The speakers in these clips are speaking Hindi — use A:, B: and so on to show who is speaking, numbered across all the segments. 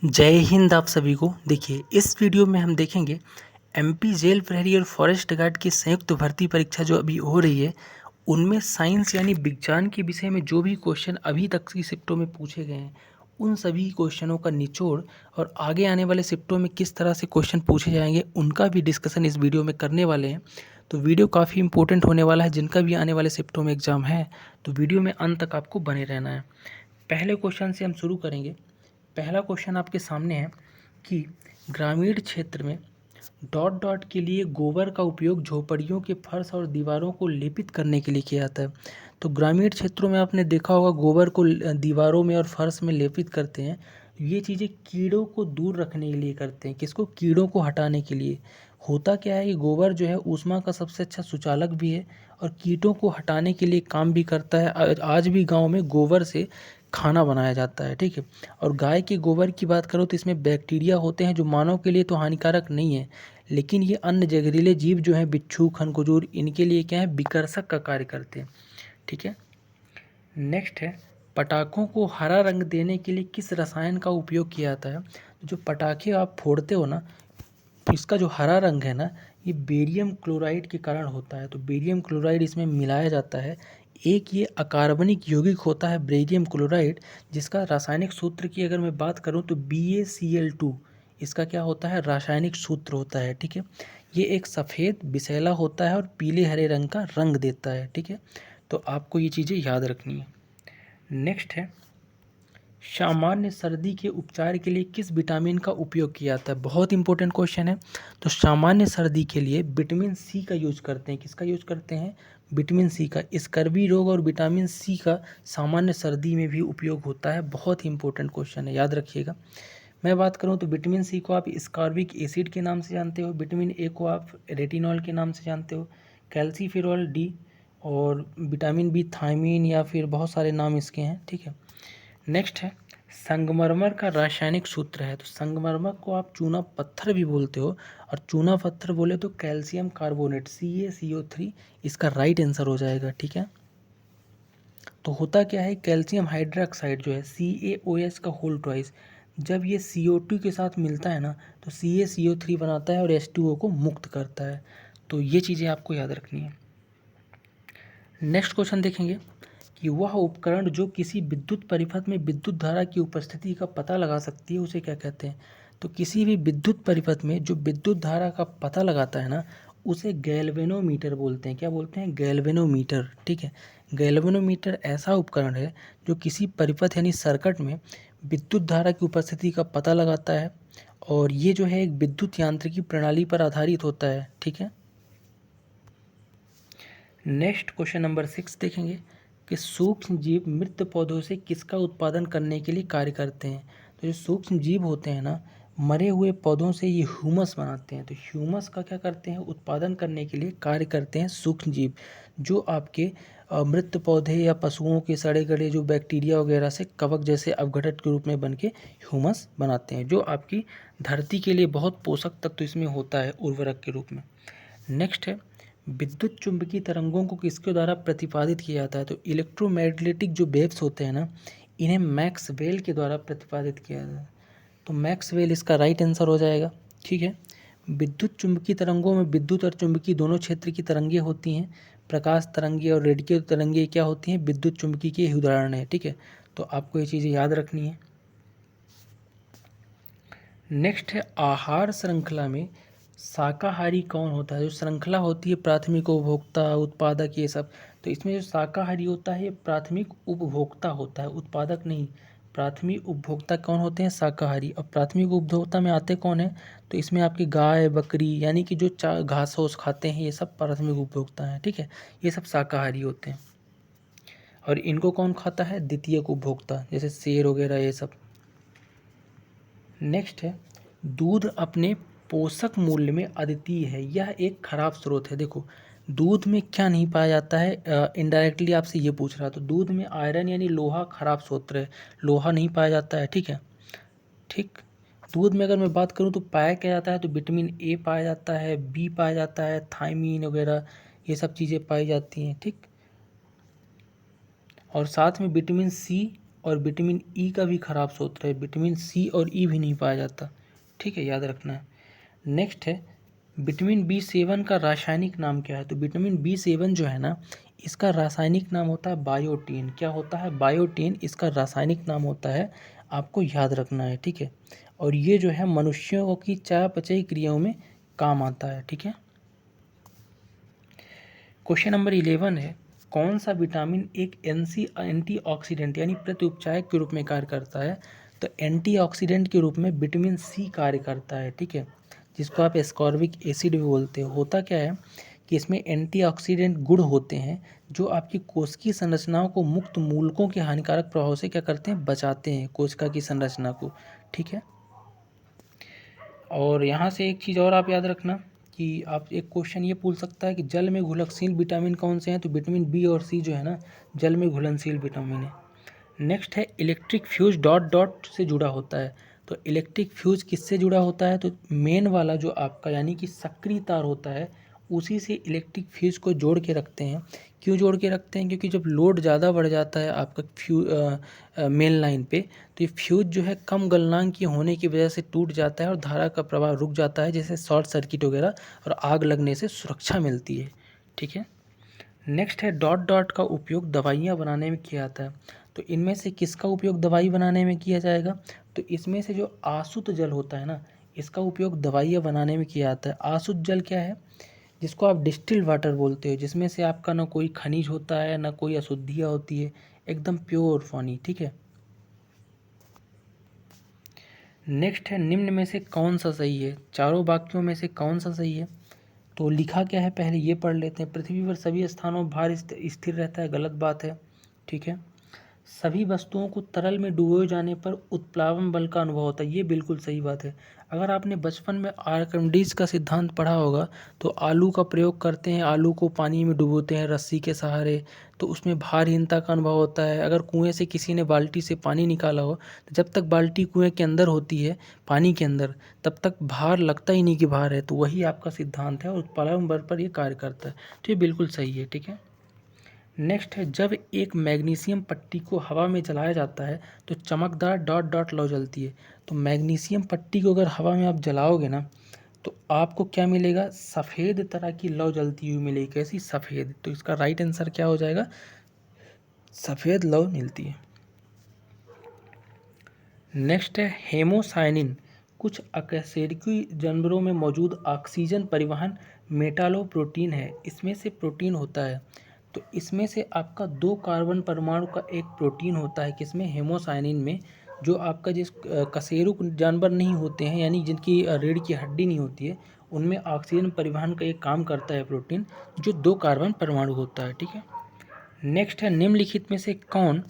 A: जय हिंद आप सभी को। देखिए इस वीडियो में हम देखेंगे एमपी जेल प्रहरी और फॉरेस्ट गार्ड की संयुक्त भर्ती परीक्षा जो अभी हो रही है उनमें साइंस यानी विज्ञान के विषय में जो भी क्वेश्चन अभी तक की शिफ्टों में पूछे गए हैं उन सभी क्वेश्चनों का निचोड़ और आगे आने वाले शिफ्टों में किस तरह से क्वेश्चन पूछे जाएंगे उनका भी डिस्कशन इस वीडियो में करने वाले हैं। तो वीडियो काफ़ी इंपॉर्टेंट होने वाला है, जिनका भी आने वाले शिफ्टों में एग्जाम है तो वीडियो में अंत तक आपको बने रहना है। पहले क्वेश्चन से हम शुरू करेंगे। पहला क्वेश्चन आपके सामने है कि ग्रामीण क्षेत्र में डॉट डॉट के लिए गोबर का उपयोग झोपड़ियों के फर्श और दीवारों को लेपित करने के लिए किया जाता है। तो ग्रामीण क्षेत्रों में आपने देखा होगा गोबर को दीवारों में और फर्श में लेपित करते हैं। ये चीज़ें कीड़ों को दूर रखने के लिए करते हैं। किसको? कीड़ों को हटाने के लिए। होता क्या है कि गोबर जो है ऊष्मा का सबसे अच्छा सुचालक भी है और कीटों को हटाने के लिए काम भी करता है। आज भी गांव में गोबर से खाना बनाया जाता है, ठीक है। और गाय के गोबर की बात करो तो इसमें बैक्टीरिया होते हैं जो मानव के लिए तो हानिकारक नहीं है, लेकिन ये अन्य जहरीले जीव जो हैं बिच्छू खरगोशुर इनके लिए क्या है विकर्षक का कार्य करते हैं, ठीक है। नेक्स्ट है पटाखों को हरा रंग देने के लिए किस रसायन का उपयोग किया जाता है। जो पटाखे आप फोड़ते हो ना, इसका जो हरा रंग है ना ये बेरियम क्लोराइड के कारण होता है। तो बेरियम क्लोराइड इसमें मिलाया जाता है। एक ये अकार्बनिक यौगिक होता है बेरियम क्लोराइड, जिसका रासायनिक सूत्र की अगर मैं बात करूं तो BaCl2 इसका क्या होता है रासायनिक सूत्र होता है, ठीक है। ये एक सफ़ेद विषैला होता है और पीले हरे रंग का रंग देता है, ठीक है। तो आपको ये चीज़ें याद रखनी है। नेक्स्ट है सामान्य सर्दी के उपचार के लिए किस विटामिन का उपयोग किया जाता है। बहुत इंपॉर्टेंट क्वेश्चन है। तो सामान्य सर्दी के लिए विटामिन सी का यूज करते हैं। किसका यूज करते हैं? विटामिन सी का। स्कर्वी रोग और विटामिन सी का सामान्य सर्दी में भी उपयोग होता है। बहुत ही इंपॉर्टेंट क्वेश्चन है, याद रखिएगा। मैं बात करूं तो विटामिन सी को आप स्कॉर्बिक एसिड के नाम से जानते हो, विटामिन ए को आप रेटिनॉल के नाम से जानते हो, कैल्सीफेरॉल डी और विटामिन बी थायमीन या फिर बहुत सारे नाम इसके हैं, ठीक है। नेक्स्ट है संगमरमर का रासायनिक सूत्र है। तो संगमरमर को आप चूना पत्थर भी बोलते हो और चूना पत्थर बोले तो कैल्शियम कार्बोनेट CaCO3 इसका राइट आंसर हो जाएगा, ठीक है। तो होता क्या है कैल्शियम हाइड्रोक्साइड जो है CaOH का होल ट्वाइस जब ये CO2 के साथ मिलता है ना तो CaCO3 बनाता है और H2O को मुक्त करता है। तो ये चीज़ें आपको याद रखनी है। नेक्स्ट क्वेश्चन देखेंगे कि वह उपकरण जो किसी विद्युत परिपथ में विद्युत धारा की उपस्थिति का पता लगा सकती है उसे क्या कहते हैं। तो किसी भी विद्युत परिपथ में जो विद्युत धारा का पता लगाता है ना उसे गैल्वेनोमीटर बोलते हैं। क्या बोलते हैं? गैल्वेनोमीटर, ठीक है। गैल्वेनोमीटर ऐसा उपकरण है जो किसी परिपथ यानी सर्किट में विद्युत धारा की उपस्थिति का पता लगाता है और ये जो है एक विद्युत यांत्रिकी प्रणाली पर आधारित होता है, ठीक है। नेक्स्ट क्वेश्चन नंबर 6 देखेंगे कि सूक्ष्म जीव मृत पौधों से किसका उत्पादन करने के लिए कार्य करते हैं। तो जो सूक्ष्म जीव होते हैं ना मरे हुए पौधों से ये ह्यूमस बनाते हैं। तो ह्यूमस का क्या करते हैं? उत्पादन करने के लिए कार्य करते हैं सूक्ष्म जीव, जो आपके मृत पौधे या पशुओं के सड़े गले जो बैक्टीरिया वगैरह से कवक जैसे अपघटक के रूप में बन के ह्यूमस बनाते हैं, जो आपकी धरती के लिए बहुत पोषक तत्व इसमें होता है उर्वरक के रूप में। नेक्स्ट है विद्युत चुंबकीय तरंगों को किसके द्वारा प्रतिपादित किया जाता है। तो इलेक्ट्रोमैग्नेटिक जो वेव्स होते हैं ना इन्हें मैक्सवेल के द्वारा प्रतिपादित किया जाता है। तो मैक्सवेल इसका राइट आंसर हो जाएगा, ठीक है। विद्युत चुंबकीय तरंगों में विद्युत और चुंबकीय दोनों क्षेत्र की तरंगें होती हैं। प्रकाश तरंगे और रेडियो तरंगे क्या होती हैं? विद्युत चुंबकीय के उदाहरण है, ठीक है। तो आपको ये चीज़ें याद रखनी है। नेक्स्ट है आहार श्रृंखला में शाकाहारी कौन होता है। जो श्रृंखला होती है प्राथमिक उपभोक्ता उत्पादक ये सब, तो इसमें जो शाकाहारी होता है ये प्राथमिक उपभोक्ता होता है, उत्पादक नहीं। प्राथमिक उपभोक्ता कौन होते हैं? शाकाहारी। और प्राथमिक उपभोक्ता में आते कौन है? तो इसमें आपकी गाय बकरी यानी कि जो घास फूस खाते हैं ये सब प्राथमिक उपभोक्ता हैं, ठीक है। ये सब शाकाहारी होते हैं। और इनको कौन खाता है? द्वितीयक उपभोक्ता, जैसे शेर वगैरह ये सब। नेक्स्ट है दूध अपने पोषक मूल्य में अद्वितीय है, यह एक खराब स्रोत है। देखो दूध में क्या नहीं पाया जाता है, इनडायरेक्टली आपसे ये पूछ रहा। तो दूध में आयरन यानी लोहा खराब स्रोत है, लोहा नहीं पाया जाता है, ठीक है। ठीक। दूध में अगर मैं बात करूँ तो पाया क्या जाता है? तो विटामिन ए पाया जाता है, बी पाया जाता है, थायमीन वगैरह ये सब चीज़ें पाई जाती हैं, ठीक। और साथ में विटामिन सी और विटामिन ई का भी खराब स्रोत है, विटामिन सी और ई भी नहीं पाया जाता। ठीक है, याद रखना है। नेक्स्ट है विटामिन बी 7 का रासायनिक नाम क्या है? तो विटामिन बी 7 जो है ना, इसका रासायनिक नाम होता है बायोटीन। क्या होता है? बायोटीन इसका रासायनिक नाम होता है, आपको याद रखना है। ठीक है, और ये जो है मनुष्यों की चयापचय क्रियाओं में काम आता है। ठीक है। क्वेश्चन नंबर 11 है, कौन सा विटामिन एक एंटीऑक्सीडेंट यानी प्रत्युपचायक के रूप में कार्य करता है? तो एंटीऑक्सीडेंट के रूप में विटामिन सी कार्य करता है। ठीक है, जिसको आप एस्कॉर्बिक एसिड भी बोलते हो। होता क्या है कि इसमें एंटीऑक्सीडेंट गुण होते हैं जो आपकी कोशिकीय संरचनाओं को मुक्त मूलकों के हानिकारक प्रभाव से क्या करते हैं? बचाते हैं कोशिका की संरचना को। ठीक है, और यहाँ से एक चीज़ और आप याद रखना कि आप एक क्वेश्चन ये पूछ सकता है कि जल में घुलनशील विटामिन कौन से हैं? तो विटामिन बी और सी जो है ना, जल में घुलनशील विटामिन है। नेक्स्ट है इलेक्ट्रिक फ्यूज डॉट डॉट से जुड़ा होता है। तो इलेक्ट्रिक फ्यूज किससे जुड़ा होता है? तो मेन वाला जो आपका यानी कि सक्रिय तार होता है, उसी से इलेक्ट्रिक फ्यूज को जोड़ के रखते हैं। क्यों जोड़ के रखते हैं? क्योंकि जब लोड ज़्यादा बढ़ जाता है आपका मेन लाइन पे, तो ये फ्यूज जो है कम गलनांक की होने की वजह से टूट जाता है और धारा का प्रवाह रुक जाता है, जैसे शॉर्ट सर्किट वगैरह, और आग लगने से सुरक्षा मिलती है। ठीक है। नेक्स्ट है डॉट डॉट का उपयोग दवाइयाँ बनाने में किया जाता है। तो इनमें से किसका उपयोग दवाई बनाने में किया जाएगा? तो इसमें से जो आसुत जल होता है ना, इसका उपयोग दवाइयाँ बनाने में किया जाता है। आसुत जल क्या है? जिसको आप डिस्टिल्ड वाटर बोलते हो, जिसमें से आपका ना कोई खनिज होता है ना कोई अशुद्धियाँ होती है, एकदम प्योर पानी। ठीक है। नेक्स्ट है निम्न में से कौन सा सही है? चारों वाक्यों में से कौन सा सही है? तो लिखा क्या है पहले ये पढ़ लेते हैं। पृथ्वी पर सभी स्थानों भार स्थिर रहता है, गलत बात है। ठीक है। सभी वस्तुओं को तरल में डुबोए जाने पर उत्प्लावन बल का अनुभव होता है, ये बिल्कुल सही बात है। अगर आपने बचपन में आर्किमिडीज का सिद्धांत पढ़ा होगा, तो आलू का प्रयोग करते हैं, आलू को पानी में डुबोते हैं रस्सी के सहारे, तो उसमें भारहीनता का अनुभव होता है। अगर कुएं से किसी ने बाल्टी से पानी निकाला हो, तो जब तक बाल्टी कुएं के अंदर होती है, पानी के अंदर, तब तक भार लगता ही नहीं कि भार है। तो वही आपका सिद्धांत है और उत्प्लावन बल पर ये कार्य करता है। तो ये बिल्कुल सही है। ठीक है। नेक्स्ट है जब एक मैग्नीशियम पट्टी को हवा में जलाया जाता है तो चमकदार डॉट डॉट लौ जलती है। तो मैग्नीशियम पट्टी को अगर हवा में आप जलाओगे ना, तो आपको क्या मिलेगा? सफ़ेद तरह की लौ जलती हुई मिलेगी। कैसी? सफ़ेद। तो इसका राइट आंसर क्या हो जाएगा? सफ़ेद लौ मिलती है। नेक्स्ट है हेमोसाइनिन कुछ अकशेरुकी जानवरों में मौजूद ऑक्सीजन परिवहन मेटालोप्रोटीन है। इसमें से प्रोटीन होता है। तो इसमें से आपका 2 कार्बन परमाणु का एक प्रोटीन होता है, किसमें? हेमोसाइनिन में। जो आपका जिस कशेरुक जानवर नहीं होते हैं, यानी जिनकी रीढ़ की हड्डी नहीं होती है, उनमें ऑक्सीजन परिवहन का एक काम करता है प्रोटीन, जो 2 कार्बन परमाणु होता है। ठीक है। नेक्स्ट है निम्नलिखित में से कौन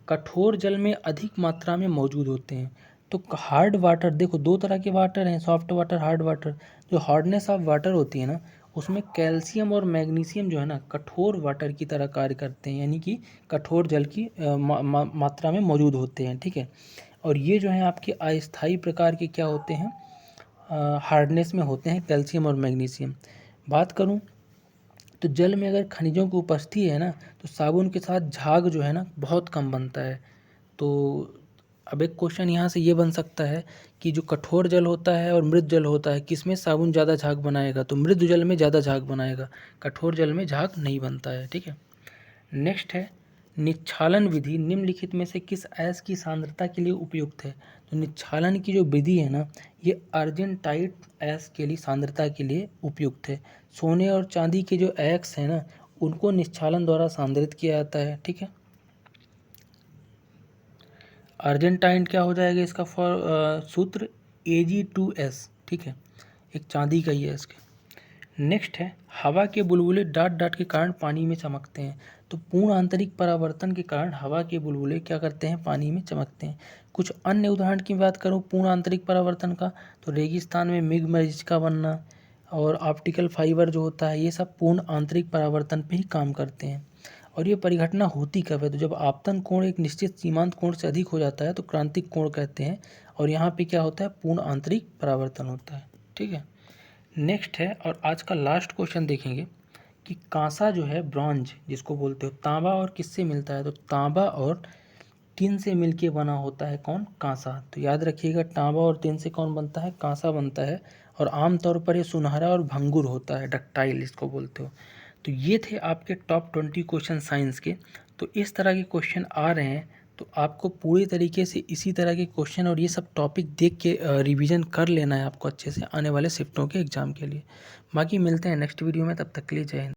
A: कठोर जल में अधिक मात्रा में मौजूद होते हैं? तो हार्ड वाटर, देखो 2 तरह के वाटर हैं, सॉफ्ट वाटर, हार्ड वाटर। जो हार्डनेस ऑफ वाटर होती है ना, उसमें कैल्शियम और मैग्नीशियम जो है ना, कठोर वाटर की तरह कार्य करते हैं, यानी कि कठोर जल की मात्रा में मौजूद होते हैं। ठीक है। और ये जो है आपके अस्थायी प्रकार के क्या होते हैं? हार्डनेस में होते हैं, कैल्शियम और मैग्नीशियम। बात करूँ तो जल में अगर खनिजों की उपस्थिति है ना, तो साबुन के साथ झाग जो है ना बहुत कम बनता है। तो अब एक क्वेश्चन यहाँ से ये बन सकता है कि जो कठोर जल होता है और मृद जल होता है, किसमें साबुन ज़्यादा झाग बनाएगा? तो मृद जल में ज़्यादा झाग बनाएगा, कठोर जल में झाग नहीं बनता है। ठीक है। नेक्स्ट है निच्छालन विधि निम्नलिखित में से किस अयस्क की सांद्रता के लिए उपयुक्त है? तो निच्छालन की जो विधि है ना, ये अर्जेंटाइट अयस्क के लिए सांद्रता के लिए उपयुक्त है। सोने और चांदी के जो अयस्क हैं ना, उनको निच्छालन द्वारा सांद्रित किया जाता है। ठीक है। अर्जेंटाइन क्या हो जाएगा इसका सूत्र? Ag2S। ठीक है, एक चांदी का ही है इसके। नेक्स्ट है हवा के बुलबुले डाट डाट के कारण पानी में चमकते हैं। तो पूर्ण आंतरिक परावर्तन के कारण हवा के बुलबुले क्या करते हैं? पानी में चमकते हैं। कुछ अन्य उदाहरण की बात करूँ पूर्ण आंतरिक परावर्तन का, तो रेगिस्तान में मिग मरीचिका बनना और ऑप्टिकल फाइबर जो होता है, ये सब पूर्ण आंतरिक परावर्तन पे ही काम करते हैं। और ये परिघटना होती कब है? तो जब आपतन कोण एक निश्चित सीमांत कोण से अधिक हो जाता है तो क्रांतिक कोण कहते हैं, और यहाँ पे क्या होता है? पूर्ण आंतरिक परावर्तन होता है। ठीक है। नेक्स्ट है और आज का लास्ट क्वेश्चन देखेंगे कि कांसा जो है, ब्रॉन्ज जिसको बोलते हो, तांबा और किससे मिलता है? तो तांबा और टिन से मिलके बना होता है कौन? कांसा। तो याद रखिएगा, तांबा और टिन से कौन बनता है? कांसा बनता है। और आमतौर पर ये सुनहरा और भंगुर होता है, डक्टाइल इसको बोलते हो। तो ये थे आपके टॉप 20 क्वेश्चन साइंस के। तो इस तरह के क्वेश्चन आ रहे हैं, तो आपको पूरी तरीके से इसी तरह के क्वेश्चन और ये सब टॉपिक देख के रिवीजन कर लेना है आपको अच्छे से आने वाले शिफ्टों के एग्ज़ाम के लिए। बाकी मिलते हैं नेक्स्ट वीडियो में, तब तक के लिए जय हिंद।